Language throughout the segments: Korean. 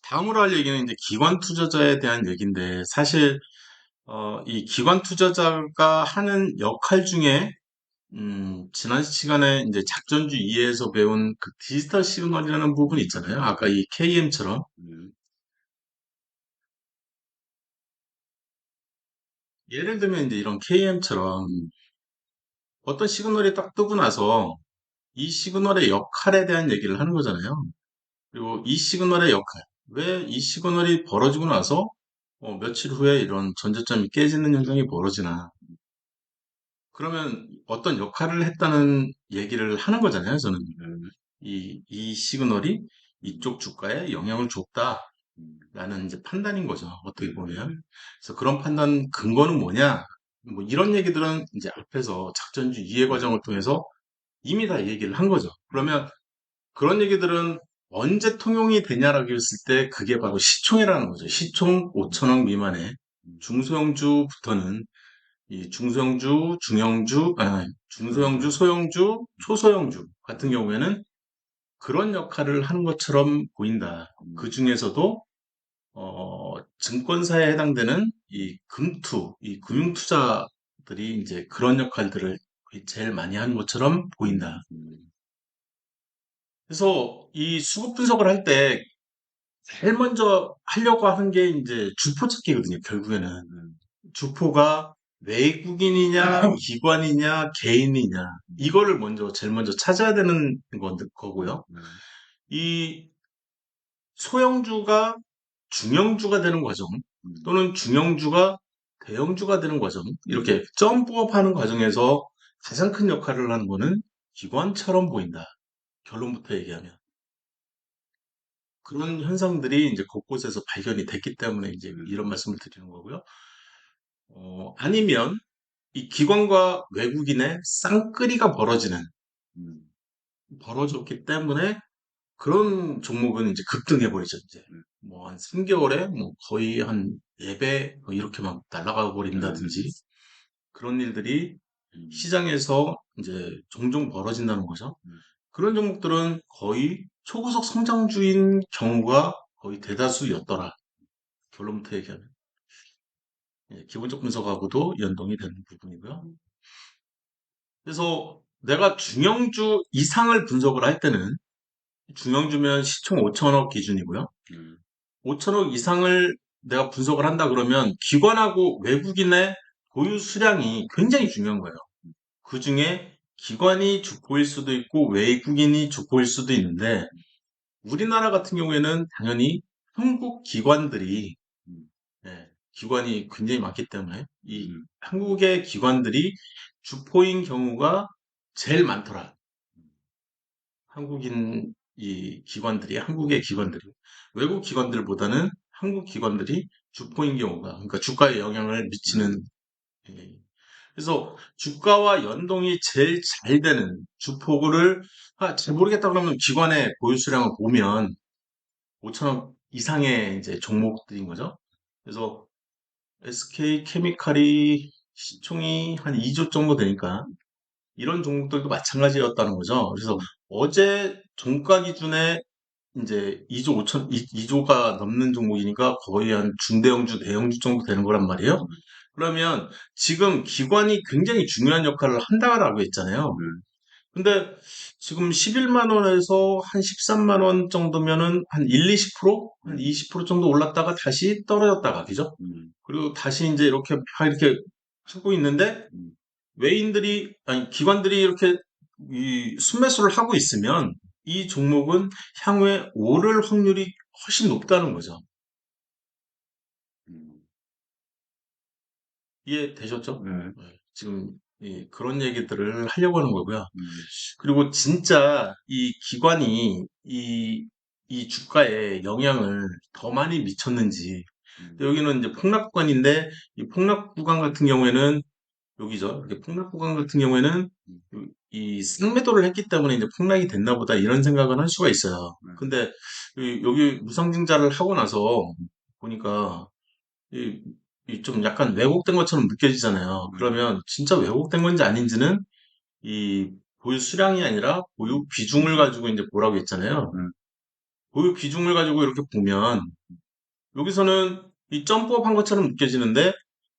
다음으로 할 얘기는 이제 기관 투자자에 대한 얘기인데, 사실, 이 기관 투자자가 하는 역할 중에, 지난 시간에 이제 작전주 2에서 배운 그 디지털 시그널이라는 부분이 있잖아요. 아까 이 KM처럼. 예를 들면 이제 이런 KM처럼 어떤 시그널이 딱 뜨고 나서 이 시그널의 역할에 대한 얘기를 하는 거잖아요. 그리고 이 시그널의 역할, 왜 이 시그널이 벌어지고 나서 며칠 후에 이런 전저점이 깨지는 현상이 벌어지나. 그러면 어떤 역할을 했다는 얘기를 하는 거잖아요, 저는. 이 시그널이 이쪽 주가에 영향을 줬다라는 이제 판단인 거죠, 어떻게 보면. 그래서 그런 판단 근거는 뭐냐? 뭐 이런 얘기들은 이제 앞에서 작전주 이해 과정을 통해서 이미 다 얘기를 한 거죠. 그러면 그런 얘기들은 언제 통용이 되냐라고 했을 때 그게 바로 시총이라는 거죠. 시총 5천억 미만의 중소형주부터는 이 중소형주, 중소형주, 소형주, 초소형주 같은 경우에는 그런 역할을 하는 것처럼 보인다. 그 중에서도 증권사에 해당되는 이 금투, 이 금융투자들이 이제 그런 역할들을 제일 많이 하는 것처럼 보인다. 그래서 이 수급 분석을 할 때 제일 먼저 하려고 하는 게 이제 주포 찾기거든요, 결국에는. 주포가 외국인이냐, 기관이냐, 개인이냐, 이거를 제일 먼저 찾아야 되는 거고요. 이 소형주가 중형주가 되는 과정, 또는 중형주가 대형주가 되는 과정, 이렇게 점프업 하는 과정에서 가장 큰 역할을 하는 거는 기관처럼 보인다. 결론부터 얘기하면. 그런 현상들이 이제 곳곳에서 발견이 됐기 때문에 이제 이런 말씀을 드리는 거고요. 아니면 이 기관과 외국인의 쌍끌이가 벌어졌기 때문에 그런 종목은 이제 급등해버리죠, 이제. 뭐 한 3개월에 뭐 거의 한 4배 이렇게 막 날아가 버린다든지 그런 일들이 시장에서 이제 종종 벌어진다는 거죠. 그런 종목들은 거의 초고속 성장주인 경우가 거의 대다수였더라. 결론부터 얘기하면. 예, 기본적 분석하고도 연동이 되는 부분이고요. 그래서 내가 중형주 이상을 분석을 할 때는 중형주면 시총 5천억 기준이고요. 5천억 이상을 내가 분석을 한다 그러면 기관하고 외국인의 보유 수량이 굉장히 중요한 거예요. 그 중에 기관이 주포일 수도 있고 외국인이 주포일 수도 있는데 우리나라 같은 경우에는 당연히 한국 기관들이 기관이 굉장히 많기 때문에 이 한국의 기관들이 주포인 경우가 제일 많더라. 한국인 이 기관들이 한국의 기관들이 외국 기관들보다는 한국 기관들이 주포인 경우가 그러니까 주가에 영향을 미치는 예. 그래서 주가와 연동이 제일 잘 되는 주포를 잘 모르겠다 그러면 기관의 보유 수량을 보면 5천억 이상의 이제 종목들인 거죠. 그래서 SK 케미칼이 시총이 한 2조 정도 되니까 이런 종목들도 마찬가지였다는 거죠. 그래서 어제 종가 기준에 이제 2조 5천, 2조가 넘는 종목이니까 거의 한 중대형주, 대형주 정도 되는 거란 말이에요. 그러면 지금 기관이 굉장히 중요한 역할을 한다라고 했잖아요. 근데 지금 11만 원에서 한 13만 원 정도면은 한 1, 20%? 한 20% 정도 올랐다가 다시 떨어졌다가, 그죠? 그리고 다시 이제 이렇게 하고 있는데 아니, 기관들이 이렇게 이 순매수를 하고 있으면 이 종목은 향후에 오를 확률이 훨씬 높다는 거죠. 이해되셨죠? 네. 지금 그런 얘기들을 하려고 하는 거고요. 그리고 진짜 이 기관이 이 주가에 영향을 더 많이 미쳤는지 여기는 이제 폭락 구간인데 이 폭락 구간 같은 경우에는 여기죠. 이게 폭락 구간 같은 경우에는 이 쌍매도를 했기 때문에 이제 폭락이 됐나 보다 이런 생각을 할 수가 있어요. 근데 여기 무상증자를 하고 나서 보니까 이, 좀 약간 왜곡된 것처럼 느껴지잖아요. 그러면 진짜 왜곡된 건지 아닌지는 이 보유 수량이 아니라 보유 비중을 가지고 이제 보라고 했잖아요. 보유 비중을 가지고 이렇게 보면 여기서는 이 점프업 한 것처럼 느껴지는데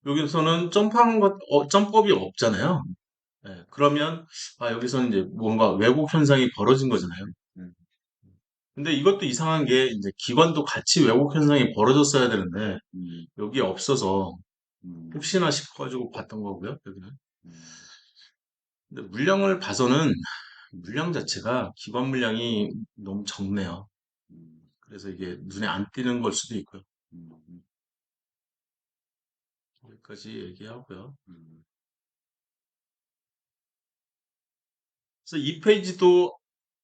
여기서는 점프업이 없잖아요. 예, 그러면 여기서는 이제 뭔가 왜곡 현상이 벌어진 거잖아요. 음, 근데 이것도 이상한 게 이제 기관도 같이 왜곡 현상이 벌어졌어야 되는데 음, 여기 없어서 음, 혹시나 싶어가지고 봤던 거고요. 여기는. 음, 근데 물량을 봐서는 물량 자체가 기관 물량이 너무 적네요. 음, 그래서 이게 눈에 안 띄는 걸 수도 있고요. 음, 여기까지 얘기하고요. 음, 그래서 이 페이지도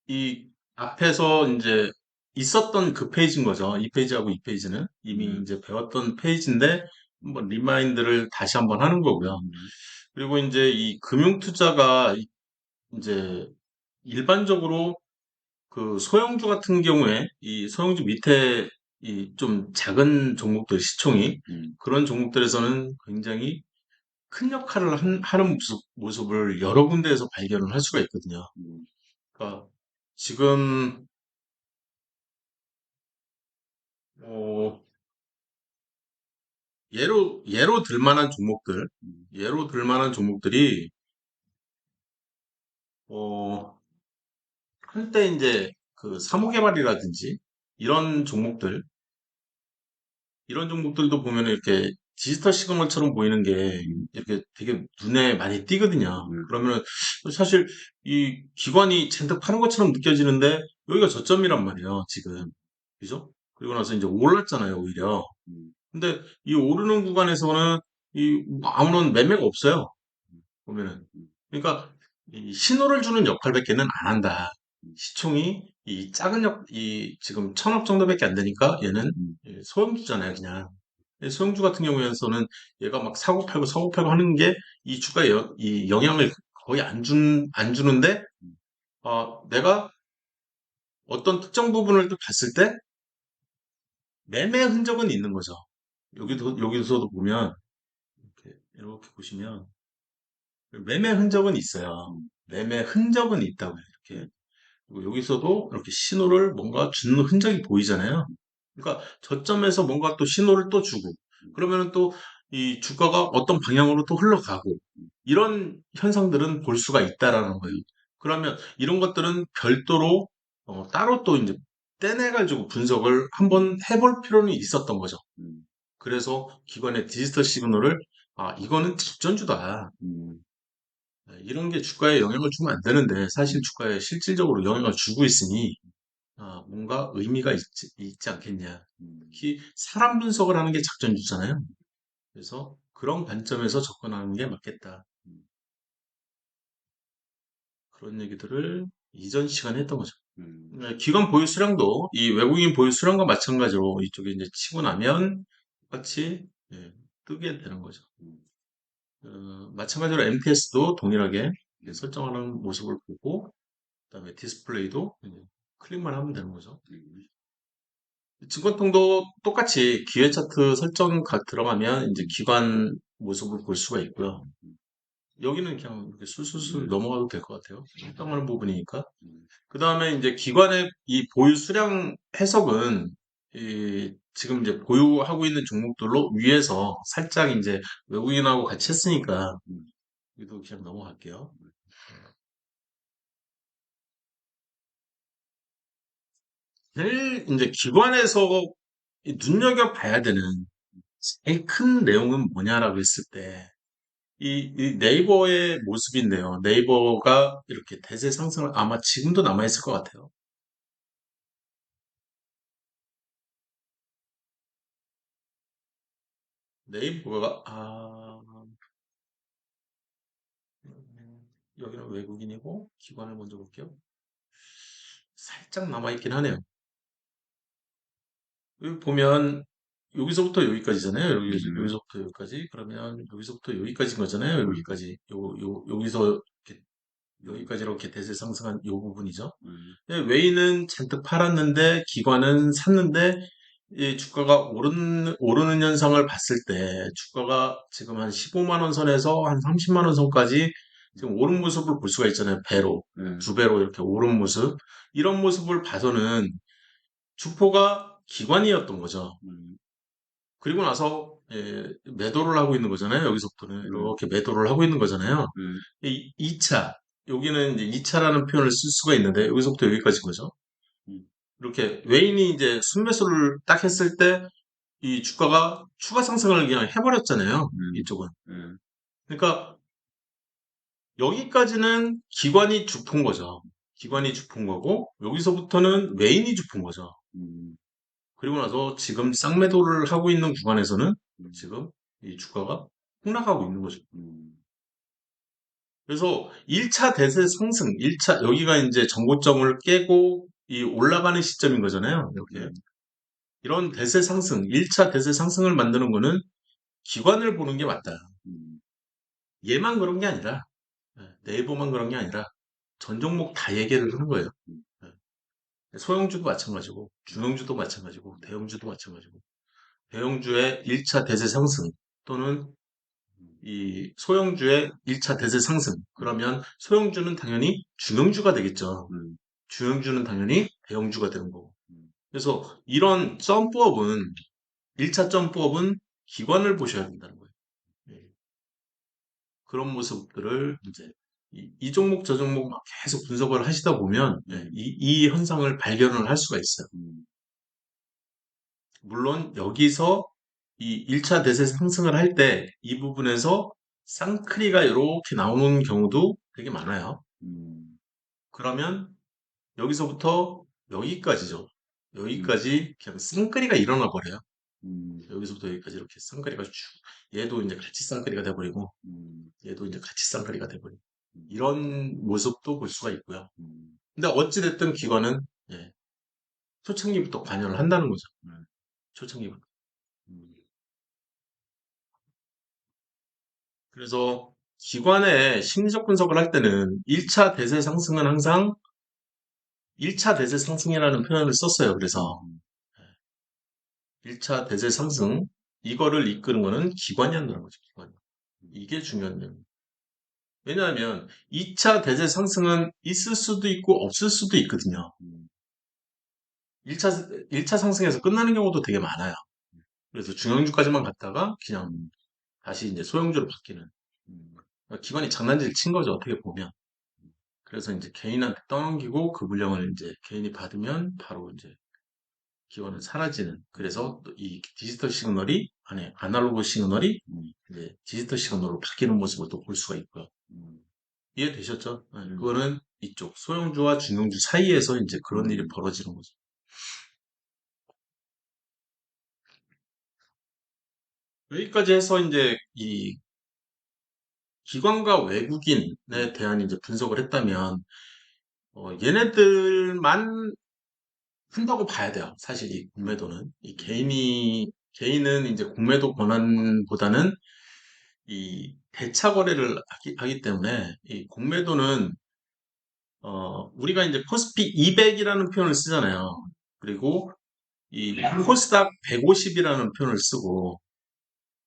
이 앞에서 이제 있었던 그 페이지인 거죠. 이 페이지하고 이 페이지는 이미 음, 이제 배웠던 페이지인데 한번 리마인드를 다시 한번 하는 거고요. 음, 그리고 이제 이 금융투자가 이제 일반적으로 그 소형주 같은 경우에 이 소형주 밑에 이 좀 작은 종목들 시총이 음, 그런 종목들에서는 굉장히 큰 역할을 하는 모습을 여러 군데에서 발견을 할 수가 있거든요. 음, 그러니까 지금 어, 예로 들 만한 종목들, 음, 예로 들 만한 종목들이 어, 한때 이제 그 사무개발이라든지 이런 종목들 이런 종목들도 보면 이렇게 디지털 시그널처럼 보이는 게 음, 이렇게 되게 눈에 많이 띄거든요. 음, 그러면 사실 이 기관이 잔뜩 파는 것처럼 느껴지는데 여기가 저점이란 말이에요, 지금. 그죠? 그리고 나서 이제 올랐잖아요, 오히려. 음, 근데 이 오르는 구간에서는 이 아무런 매매가 없어요. 보면은. 음, 그러니까 이 신호를 주는 역할밖에는 안 한다. 음, 시총이 이 작은 이 지금 1,000억 정도밖에 안 되니까 얘는 음, 소형주잖아요, 그냥. 소형주 같은 경우에서는 얘가 막 사고 팔고 하는 게 이 주가에 이 영향을 거의 안 주는데, 내가 어떤 특정 부분을 또 봤을 때 매매 흔적은 있는 거죠. 여기서도 보면, 이렇게 보시면, 매매 흔적은 있어요. 음, 매매 흔적은 있다고요, 이렇게. 그리고 여기서도 이렇게 신호를 뭔가 주는 흔적이 보이잖아요. 그러니까 저점에서 뭔가 또 신호를 또 주고, 그러면 또 이 주가가 어떤 방향으로 또 흘러가고, 이런 현상들은 볼 수가 있다라는 거예요. 그러면 이런 것들은 별도로, 따로 또 이제 떼내가지고 분석을 한번 해볼 필요는 있었던 거죠. 음, 그래서 기관의 디지털 시그널을, 이거는 직전주다. 음, 네, 이런 게 주가에 영향을 주면 안 되는데 사실 주가에 실질적으로 영향을 주고 있으니 뭔가 의미가 있지 않겠냐. 음, 특히 사람 분석을 하는 게 작전주잖아요. 그래서 그런 관점에서 접근하는 게 맞겠다. 음, 그런 얘기들을 이전 시간에 했던 거죠. 음, 네, 기관 보유 수량도 이 외국인 보유 수량과 마찬가지로 이쪽에 이제 치고 나면 똑같이 뜨게 되는 거죠. 음, 마찬가지로 MTS도 동일하게 설정하는 모습을 보고 그다음에 디스플레이도 클릭만 하면 되는 거죠. 음, 증권통도 똑같이 기회 차트 설정 들어가면 이제 기관 모습을 볼 수가 있고요. 여기는 그냥 이렇게 술술술 넘어가도 될 것 같아요. 해당하는 부분이니까. 음, 그 다음에 이제 기관의 이 보유 수량 해석은 지금 이제 보유하고 있는 종목들로 위에서 살짝 이제 외국인하고 같이 했으니까 음, 여기도 그냥 넘어갈게요. 제일 이제 기관에서 눈여겨봐야 되는 제일 큰 내용은 뭐냐라고 했을 때, 이 네이버의 모습인데요. 네이버가 이렇게 대세 상승을 아마 지금도 남아있을 것 같아요. 네이버가, 여기는 외국인이고, 기관을 먼저 볼게요. 살짝 남아있긴 하네요. 여기 보면, 여기서부터 여기까지잖아요. 여기서부터 여기까지. 그러면 여기서부터 여기까지인 거잖아요. 여기까지. 여기서 이렇게 여기까지 이렇게 대세 상승한 이 부분이죠. 음, 외인은 잔뜩 팔았는데 기관은 샀는데 이 주가가 오르는 현상을 봤을 때 주가가 지금 한 15만 원 선에서 한 30만 원 선까지 지금 오른 모습을 볼 수가 있잖아요. 배로, 음, 두 배로 이렇게 오른 모습. 이런 모습을 봐서는 주포가 기관이었던 거죠. 음, 그리고 나서 매도를 하고 있는 거잖아요. 여기서부터는 음, 이렇게 매도를 하고 있는 거잖아요. 음, 2차 여기는 이제 2차라는 표현을 쓸 수가 있는데 여기서부터 여기까지인 거죠. 음, 이렇게 외인이 이제 순매수를 딱 했을 때 이 주가가 추가 상승을 그냥 해버렸잖아요. 음, 이쪽은. 음, 그러니까 여기까지는 기관이 주포인 거죠. 기관이 주포인 거고 여기서부터는 외인이 주포인 거죠. 음, 그리고 나서 지금 쌍매도를 하고 있는 구간에서는 음, 지금 이 주가가 폭락하고 있는 거죠. 음, 그래서 1차 대세 상승, 1차 여기가 이제 전고점을 깨고 이 올라가는 시점인 거잖아요. 이렇게. 음, 이런 대세 상승, 1차 대세 상승을 만드는 거는 기관을 보는 게 맞다. 음, 얘만 그런 게 아니라 네이버만 그런 게 아니라 전 종목 다 얘기를 하는 거예요. 음, 예. 소형주도 마찬가지고 중형주도 마찬가지고 대형주도 마찬가지고 대형주의 1차 대세 상승 또는 이 소형주의 1차 대세 상승 그러면 소형주는 당연히 중형주가 되겠죠. 음, 중형주는 당연히 대형주가 되는 거고. 음, 그래서 이런 점프업은 1차 점프업은 기관을 보셔야 된다는 거예요. 예. 그런 모습들을 이제 이 종목 저 종목 막 계속 분석을 하시다 보면 이 현상을 발견을 할 수가 있어요. 음, 물론 여기서 이 1차 대세 상승을 할 때 이 부분에서 쌍크리가 이렇게 나오는 경우도 되게 많아요. 음, 그러면 여기서부터 여기까지죠. 음, 여기까지 그냥 쌍크리가 일어나 버려요. 음, 여기서부터 여기까지 이렇게 쌍크리가 쭉 얘도 이제 같이 쌍크리가 돼버리고 음, 얘도 이제 같이 쌍크리가 돼버리고 음, 이런 모습도 볼 수가 있고요. 음, 근데 어찌됐든 기관은 예, 초창기부터 관여를 한다는 거죠. 초창기부터. 음, 그래서 기관의 심리적 분석을 할 때는 1차 대세 상승은 항상 1차 대세 상승이라는 표현을 썼어요. 그래서 음, 1차 대세 상승 이거를 이끄는 거는 기관이 한다는 거죠. 기관이. 음, 이게 중요한 내용. 왜냐하면 2차 대세 상승은 있을 수도 있고 없을 수도 있거든요. 음, 1차 상승에서 끝나는 경우도 되게 많아요. 그래서 중형주까지만 갔다가 그냥 음, 다시 이제 소형주로 바뀌는. 음, 그러니까 기관이 장난질 친 거죠. 어떻게 보면. 그래서 이제 개인한테 떠넘기고 그 물량을 이제 개인이 받으면 바로 이제 기원은 사라지는. 음, 그래서 또 이 디지털 시그널이, 아니, 아날로그 시그널이 음, 이제 디지털 시그널로 바뀌는 모습을 또 볼 수가 있고요. 음, 이해되셨죠? 네, 음, 그거는 이쪽 소형주와 중형주 사이에서 이제 그런 일이 음, 벌어지는 거죠. 여기까지 해서 이제 이 기관과 외국인에 대한 이제 분석을 했다면, 얘네들만 한다고 봐야 돼요. 사실 이 공매도는. 이 개인은 이제 공매도 권한보다는 이 대차 거래를 하기 때문에 이 공매도는 우리가 이제 코스피 200이라는 표현을 쓰잖아요. 그리고 이 코스닥 150이라는 표현을 쓰고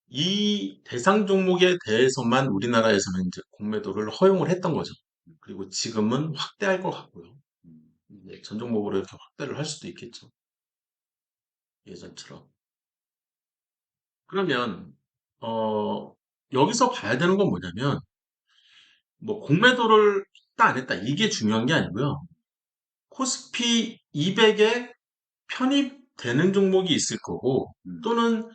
이 대상 종목에 대해서만 우리나라에서는 이제 공매도를 허용을 했던 거죠. 그리고 지금은 확대할 것 같고요. 이제 전 종목으로 이렇게 확대를 할 수도 있겠죠. 예전처럼. 그러면 여기서 봐야 되는 건 뭐냐면 뭐 공매도를 했다 안 했다 이게 중요한 게 아니고요. 코스피 200에 편입되는 종목이 있을 거고 음, 또는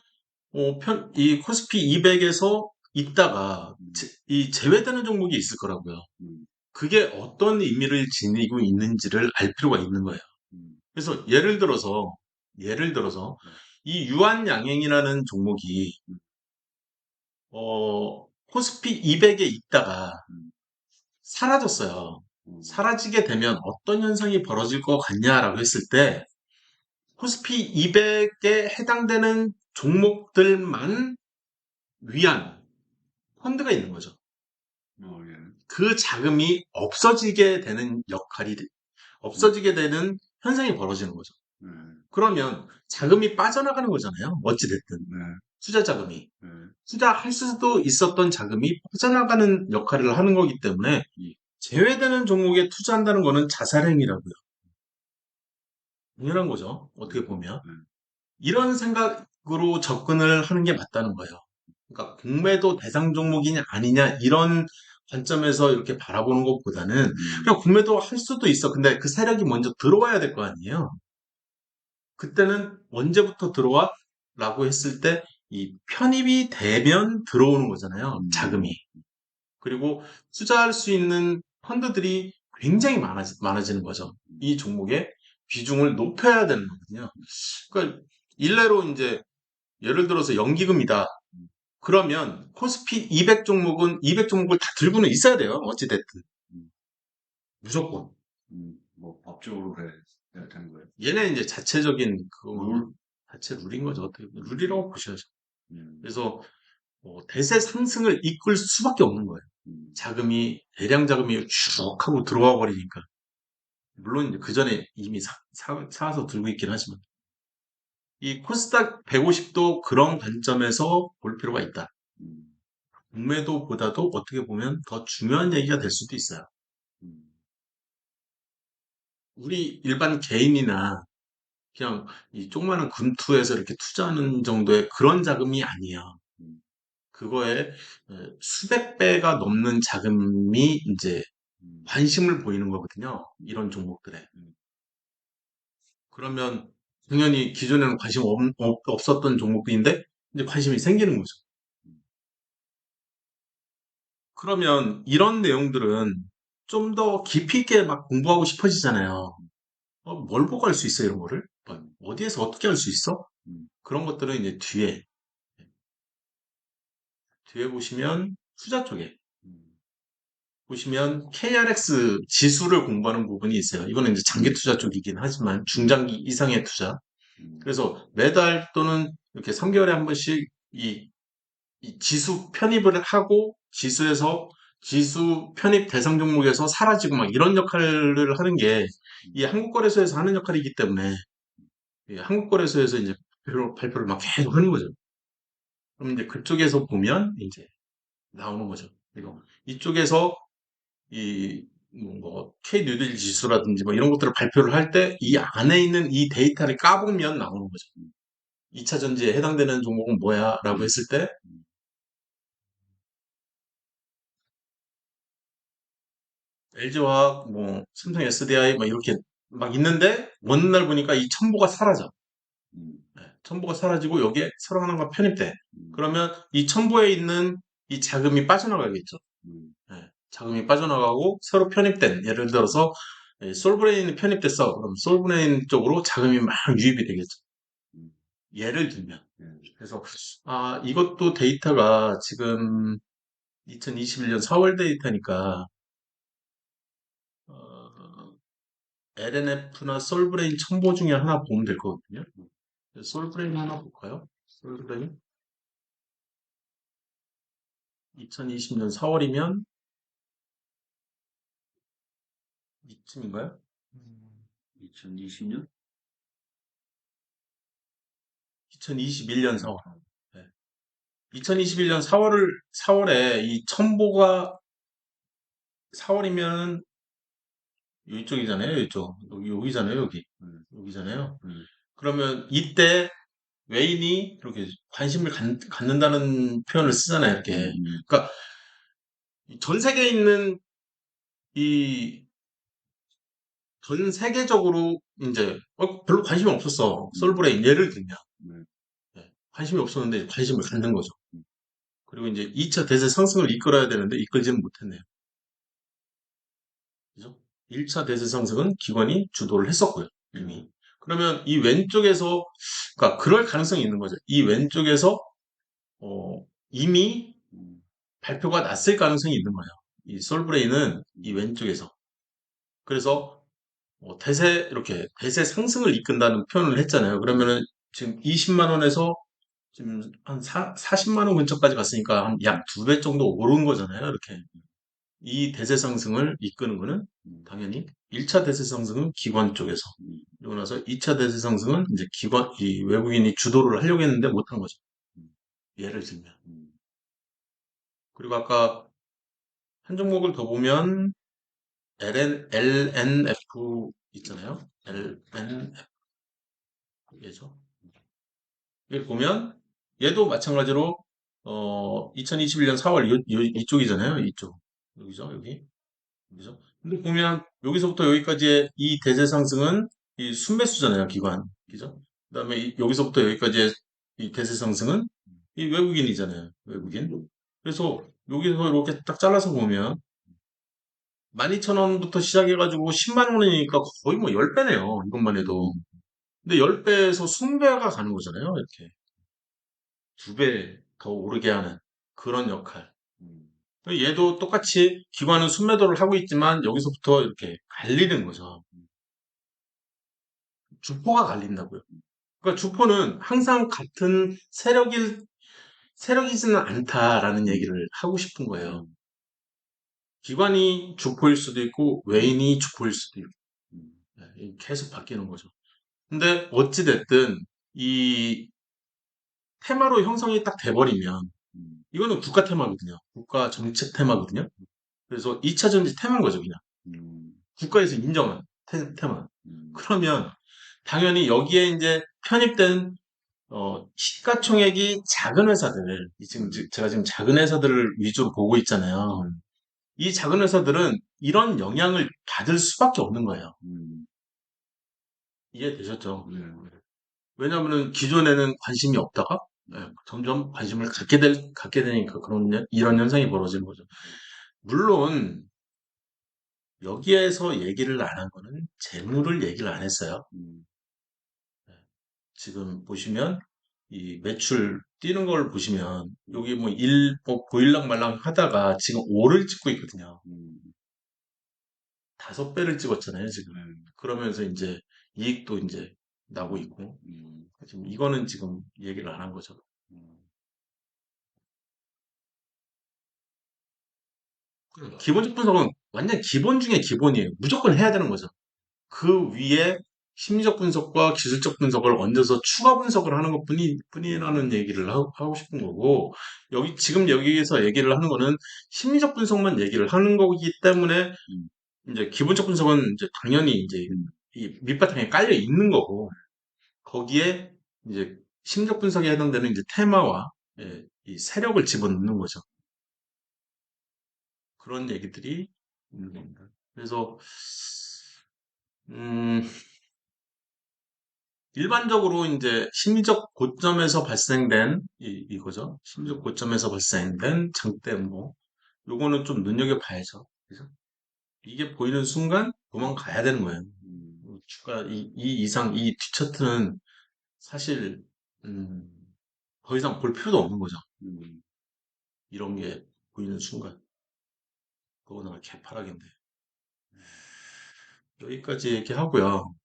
이 코스피 200에서 있다가 음, 이 제외되는 종목이 있을 거라고요. 음, 그게 어떤 의미를 지니고 있는지를 알 필요가 있는 거예요. 음, 그래서 예를 들어서 이 유한양행이라는 종목이 음, 코스피 200에 있다가 음, 사라졌어요. 음, 사라지게 되면 어떤 현상이 벌어질 것 같냐라고 했을 때 코스피 200에 해당되는 종목들만 위한 펀드가 있는 거죠. 예. 그 자금이 음, 없어지게 되는 현상이 벌어지는 거죠. 네, 그러면 자금이 빠져나가는 거잖아요. 어찌됐든. 네, 투자 자금이. 네, 투자할 수도 있었던 자금이 빠져나가는 역할을 하는 거기 때문에 음, 제외되는 종목에 투자한다는 거는 자살행위라고요. 당연한 거죠. 어떻게 보면. 음, 이런 생각으로 접근을 하는 게 맞다는 거예요. 그러니까 공매도 대상 종목이냐 아니냐 이런 관점에서 이렇게 바라보는 것보다는 음, 그냥 공매도 할 수도 있어. 근데 그 세력이 먼저 들어와야 될 거 아니에요. 그때는 언제부터 들어와? 라고 했을 때 이 편입이 되면 들어오는 거잖아요. 음, 자금이. 그리고 투자할 수 있는 펀드들이 굉장히 많아지는 거죠. 이 종목의 비중을 높여야 되는 거거든요. 그러니까 일례로 이제 예를 들어서 연기금이다. 그러면 코스피 200 종목은 200 종목을 다 들고는 있어야 돼요. 어찌됐든. 음, 무조건. 뭐 법적으로 해야 되는 거예요. 얘네 이제 자체적인 그 룰? 자체 룰인 거죠. 어떻게 보면. 룰이라고 보셔야죠. 음, 그래서 대세 상승을 이끌 수밖에 없는 거예요. 음, 자금이 대량 자금이 쭉 하고 들어와 버리니까. 물론 이제 그 전에 이미 사서 들고 있긴 하지만 이 코스닥 150도 그런 관점에서 볼 필요가 있다. 음, 공매도보다도 어떻게 보면 더 중요한 얘기가 될 수도 있어요. 음, 우리 일반 개인이나 그냥 이 조그마한 금투에서 이렇게 투자하는 정도의 그런 자금이 아니에요. 음, 그거에 수백 배가 넘는 자금이 이제 음, 관심을 보이는 거거든요. 음, 이런 종목들에. 음, 그러면 당연히 기존에는 관심 없었던 종목들인데 이제 관심이 생기는 거죠. 음, 그러면 이런 내용들은 좀 더 깊이 있게 막 공부하고 싶어지잖아요. 뭘 보고 할 수 있어, 이런 거를? 어디에서 어떻게 할 수 있어? 음, 그런 것들은 이제 뒤에 보시면 투자 쪽에 음, 보시면 KRX 지수를 공부하는 부분이 있어요. 이거는 이제 장기 투자 쪽이긴 하지만 음, 중장기 이상의 투자. 음, 그래서 매달 또는 이렇게 3개월에 한 번씩 이 지수 편입을 하고 지수 편입 대상 종목에서 사라지고 막 이런 역할을 하는 게 이 음, 한국거래소에서 하는 역할이기 때문에 이 한국거래소에서 이제 발표를 막 계속 하는 거죠. 그럼 이제 그쪽에서 보면 이제 나오는 거죠. 그리고 이쪽에서 뭐 K 뉴딜 지수라든지 뭐 이런 것들을 발표를 할 때 이 안에 있는 이 데이터를 까보면 나오는 거죠. 2차 전지에 해당되는 종목은 뭐야? 라고 했을 때 음, LG화학, 뭐 삼성 SDI 막 이렇게 막 있는데 어느 날 보니까 이 첨보가 사라져. 음, 네, 첨보가 사라지고 여기에 새로 하나가 편입돼. 음, 그러면 이 첨보에 있는 이 자금이 빠져나가겠죠. 음, 네, 자금이 빠져나가고 새로 편입된 예를 들어서 솔브레인이 편입됐어. 그럼 솔브레인 쪽으로 자금이 막 유입이 되겠죠. 음, 예를 들면. 음, 그래서 이것도 데이터가 지금 2021년 4월 데이터니까 어, LNF나 솔브레인 첨보 중에 하나 보면 될 거거든요. 솔브레인 하나 볼까요? 솔브레인 2020년 4월이면 이쯤인가요? 2020년? 2021년 4월. 2021년 4월에 이 첨보가 4월이면 이쪽이잖아요. 이쪽. 여기잖아요. 여기. 음, 여기잖아요. 음, 그러면 이때 외인이 이렇게 관심을 갖는다는 표현을 쓰잖아요. 이렇게. 음, 그러니까 전 세계에 있는 이 전 세계적으로 이제 별로 관심이 없었어. 음, 솔브레인 예를 들면 음, 관심이 없었는데 관심을 갖는 거죠. 음, 그리고 이제 2차 대세 상승을 이끌어야 되는데 이끌지는 못했네요. 그죠? 1차 대세 상승은 기관이 주도를 했었고요. 음, 이미. 그러면 이 왼쪽에서 그러니까 그럴 가능성이 있는 거죠. 이 왼쪽에서 이미 음, 발표가 났을 가능성이 있는 거예요. 이 솔브레인은 이 음, 왼쪽에서. 그래서 이렇게 대세 상승을 이끈다는 표현을 했잖아요. 그러면은 지금 20만 원에서 지금 한 40만 원 근처까지 갔으니까 한 약 두 배 정도 오른 거잖아요. 이렇게. 이 대세 상승을 이끄는 거는 음, 당연히 1차 대세 상승은 기관 쪽에서. 음, 그리고 나서 2차 대세 상승은 이제 이 외국인이 주도를 하려고 했는데 못한 거죠. 음, 예를 들면. 음, 그리고 아까 한 종목을 더 보면 LNF 있잖아요. LNF. 얘죠. 여기 보면 얘도 마찬가지로 2021년 4월 이쪽이잖아요. 이쪽. 여기죠. 여기. 여기죠. 근데 보면 여기서부터 여기까지의 이 대세 상승은 이 순매수잖아요. 기관. 그죠? 그다음에 여기서부터 여기까지의 이 대세 상승은 이 외국인이잖아요. 외국인. 그래서 여기서 이렇게 딱 잘라서 보면 12,000원부터 시작해가지고 10만 원이니까 거의 뭐 10배네요. 이것만 해도. 근데 10배에서 순배가 가는 거잖아요. 이렇게. 2배 더 오르게 하는 그런 역할. 음, 얘도 똑같이 기관은 순매도를 하고 있지만 여기서부터 이렇게 갈리는 거죠. 주포가 갈린다고요. 그러니까 주포는 항상 같은 세력이지는 않다라는 얘기를 하고 싶은 거예요. 음, 기관이 주포일 수도 있고 외인이 주포일 수도 있고 음, 네, 계속 바뀌는 거죠. 근데 어찌됐든 이 테마로 형성이 딱 돼버리면 음, 이거는 국가 테마거든요. 국가 정책 테마거든요. 그래서 2차 전지 테마인 거죠, 그냥. 음, 국가에서 인정한 테마. 음, 그러면 당연히 여기에 이제 편입된 시가총액이 작은 회사들, 지금 제가 지금 작은 회사들을 위주로 보고 있잖아요. 음, 이 작은 회사들은 이런 영향을 받을 수밖에 없는 거예요. 음, 이해되셨죠? 네, 왜냐하면 기존에는 관심이 없다가 점점 관심을 갖게 되니까 이런 현상이 벌어지는 거죠. 물론 여기에서 얘기를 안 한 거는 재물을 얘기를 안 했어요. 음, 지금 보시면 이 매출 뛰는 걸 보시면 여기 뭐 보일락 말랑 하다가 지금 5를 찍고 있거든요. 음, 5배를 찍었잖아요, 지금. 네, 그러면서 이제 이익도 이제 나고 있고 음, 지금 이거는 지금 얘기를 안 한 거죠. 음, 기본적 분석은 완전 기본 중에 기본이에요. 무조건 해야 되는 거죠. 그 위에 심리적 분석과 기술적 분석을 얹어서 추가 분석을 하는 뿐이라는 얘기를 하고 싶은 거고, 지금 여기에서 얘기를 하는 거는 심리적 분석만 얘기를 하는 거기 때문에, 음, 이제 기본적 분석은 이제 당연히 이제 음, 이 밑바탕에 깔려 있는 거고, 거기에 이제 심리적 분석에 해당되는 이제 테마와 이 세력을 집어넣는 거죠. 그런 얘기들이 있는 겁니다. 그래서, 음, 일반적으로 이제 심리적 고점에서 발생된 이거죠. 심리적 고점에서 발생된 장대모. 요거는 좀 눈여겨봐야죠. 그죠? 이게 보이는 순간 도망가야 되는 거예요. 음, 주가 이 이상 이 뒤차트는 사실 음, 더 이상 볼 필요도 없는 거죠. 음, 이런 게 보이는 순간 그거는 개파락인데 여기까지 얘기하고요.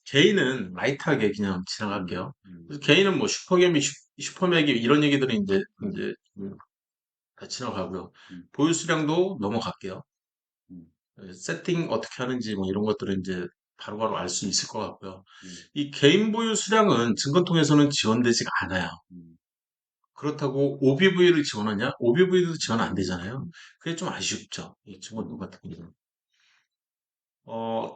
개인은 라이트하게 그냥 지나갈게요. 그래서 개인은 뭐 슈퍼매기 이런 얘기들은 이제 다 지나가고요. 음, 보유 수량도 넘어갈게요. 음, 세팅 어떻게 하는지 뭐 이런 것들은 이제 바로바로 알 수 있을 것 같고요. 음, 이 개인 보유 수량은 증권통에서는 지원되지가 않아요. 음, 그렇다고 OBV를 지원하냐? OBV도 지원 안 되잖아요. 그게 좀 아쉽죠. 이 증권통 같은 경우는.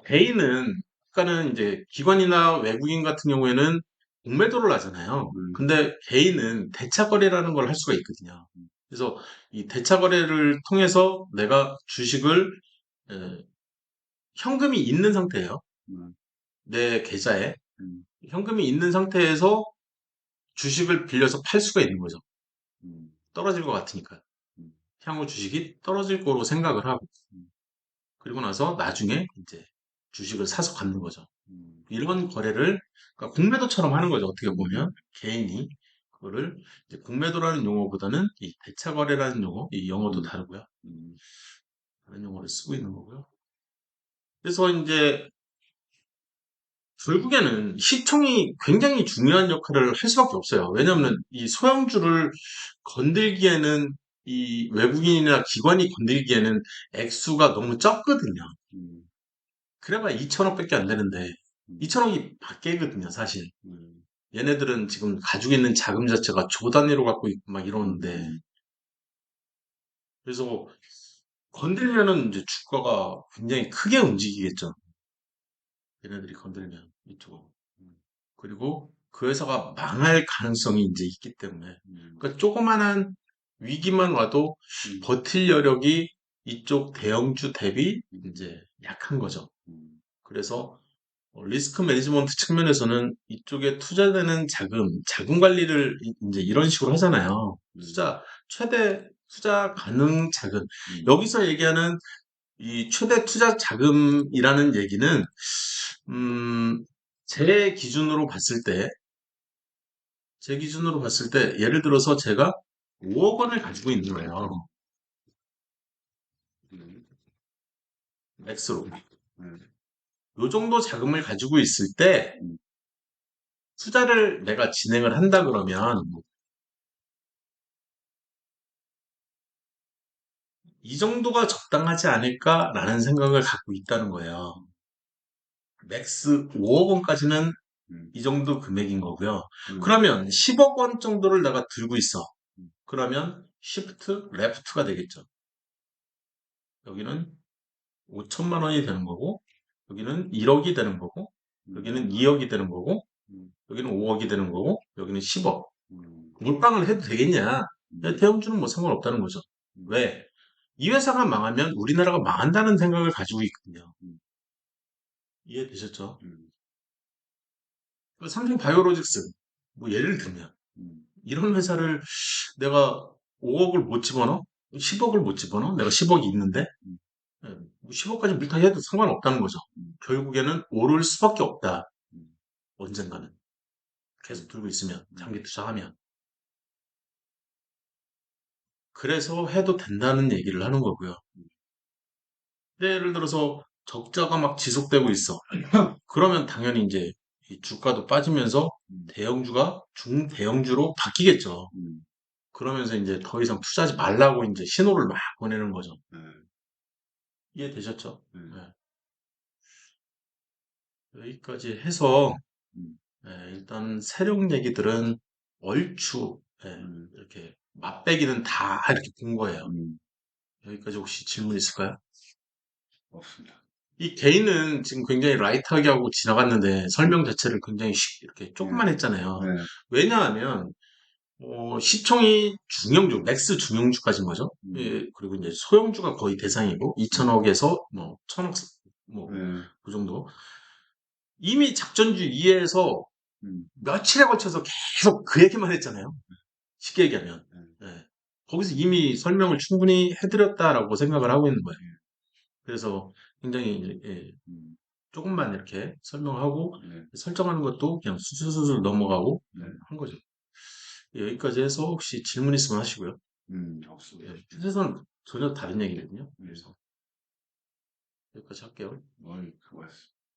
개인은, 아까는 이제 기관이나 외국인 같은 경우에는 공매도를 하잖아요. 음, 근데 개인은 대차 거래라는 걸 할 수가 있거든요. 음, 그래서 이 대차 거래를 통해서 내가 주식을 에, 현금이 있는 상태예요. 음, 내 계좌에 음, 현금이 있는 상태에서 주식을 빌려서 팔 수가 있는 거죠. 음, 떨어질 것 같으니까. 음, 향후 주식이 떨어질 거로 생각을 하고 음, 그리고 나서 나중에 이제 주식을 사서 갚는 거죠. 음, 이런 거래를 그러니까 공매도처럼 하는 거죠. 어떻게 보면 개인이 그거를 이제 공매도라는 용어보다는 이 대차 거래라는 용어, 이 영어도 음, 다르고요. 음, 다른 용어를 쓰고 있는 거고요. 그래서 이제 결국에는 시총이 굉장히 중요한 역할을 할 수밖에 없어요. 왜냐하면 이 소형주를 건들기에는 이 외국인이나 기관이 건들기에는 액수가 너무 적거든요. 음, 그래봐야 2천억밖에 안 되는데 음, 2천억이 밖이거든요, 사실. 음, 얘네들은 지금 가지고 있는 자금 자체가 조 단위로 갖고 있고 막 이러는데 음, 그래서 건들면은 이제 주가가 굉장히 크게 움직이겠죠. 얘네들이 건들면 이쪽은. 음. 그리고 그 회사가 망할 가능성이 이제 있기 때문에. 음. 그러니까 조그만한 위기만 와도 음. 버틸 여력이 이쪽 대형주 대비 음. 이제 약한 거죠. 음. 그래서 리스크 매니지먼트 측면에서는 이쪽에 투자되는 자금 관리를 이제 이런 식으로 하잖아요. 최대 투자 가능 자금. 음. 여기서 얘기하는 이 최대 투자 자금이라는 얘기는, 음, 제 기준으로 봤을 때, 예를 들어서 제가 5억 원을 가지고 있는 거예요. 음. 맥스로. 음. 요 정도 자금을 가지고 있을 때, 음. 투자를 내가 진행을 한다 그러면, 이 정도가 적당하지 않을까라는 생각을 갖고 있다는 거예요. 맥스 5억 원까지는 음. 이 정도 금액인 거고요. 음. 그러면 10억 원 정도를 내가 들고 있어. 음. 그러면 시프트 레프트가 되겠죠. 여기는 5천만 원이 되는 거고, 여기는 1억이 되는 거고, 여기는 2억이 되는 거고, 음. 여기는 5억이 되는 거고, 여기는 10억. 음. 몰빵을 해도 되겠냐? 음. 대형주는 뭐 상관없다는 거죠. 음. 왜? 이 회사가 망하면 우리나라가 망한다는 생각을 가지고 있거든요. 음. 이해되셨죠? 음. 삼성 바이오로직스, 뭐 예를 들면, 음. 이런 회사를 내가 5억을 못 집어넣어? 10억을 못 집어넣어? 내가 10억이 있는데? 음. 10억까지 물타기해도 상관없다는 거죠. 음. 결국에는 오를 수밖에 없다. 음. 언젠가는. 계속 들고 있으면, 장기 투자하면. 그래서 해도 된다는 얘기를 하는 거고요. 예를 들어서 적자가 막 지속되고 있어. 그러면 당연히 이제 이 주가도 빠지면서 음. 대형주가 중대형주로 바뀌겠죠. 음. 그러면서 이제 더 이상 투자하지 말라고 이제 신호를 막 보내는 거죠. 네. 이해되셨죠? 네. 네. 여기까지 해서 음. 일단 세력 얘기들은 얼추 이렇게 맛배기는 다 이렇게 본 거예요. 음. 여기까지 혹시 질문 있을까요? 없습니다. 이 개인은 지금 굉장히 라이트하게 하고 지나갔는데 설명 자체를 굉장히 이렇게 조금만 했잖아요. 네. 왜냐하면 시총이 중형주, 맥스 중형주까지인 거죠. 음. 예, 그리고 이제 소형주가 거의 대상이고 2천억에서 뭐 1천억 뭐 네. 그 정도. 이미 작전주 2에서 음. 며칠에 걸쳐서 계속 그 얘기만 했잖아요. 쉽게 얘기하면. 예. 거기서 이미 설명을 충분히 해드렸다라고 생각을 하고 있는 거예요. 그래서 굉장히 음. 조금만 이렇게 설명하고 네. 설정하는 것도 그냥 수술수술 넘어가고 네. 한 거죠. 여기까지 해서 혹시 질문 있으면 하시고요. 없습니다. 뜻은 전혀 다른 얘기거든요. 네. 그래서 여기까지 할게요. 어이, 수고하셨습니다.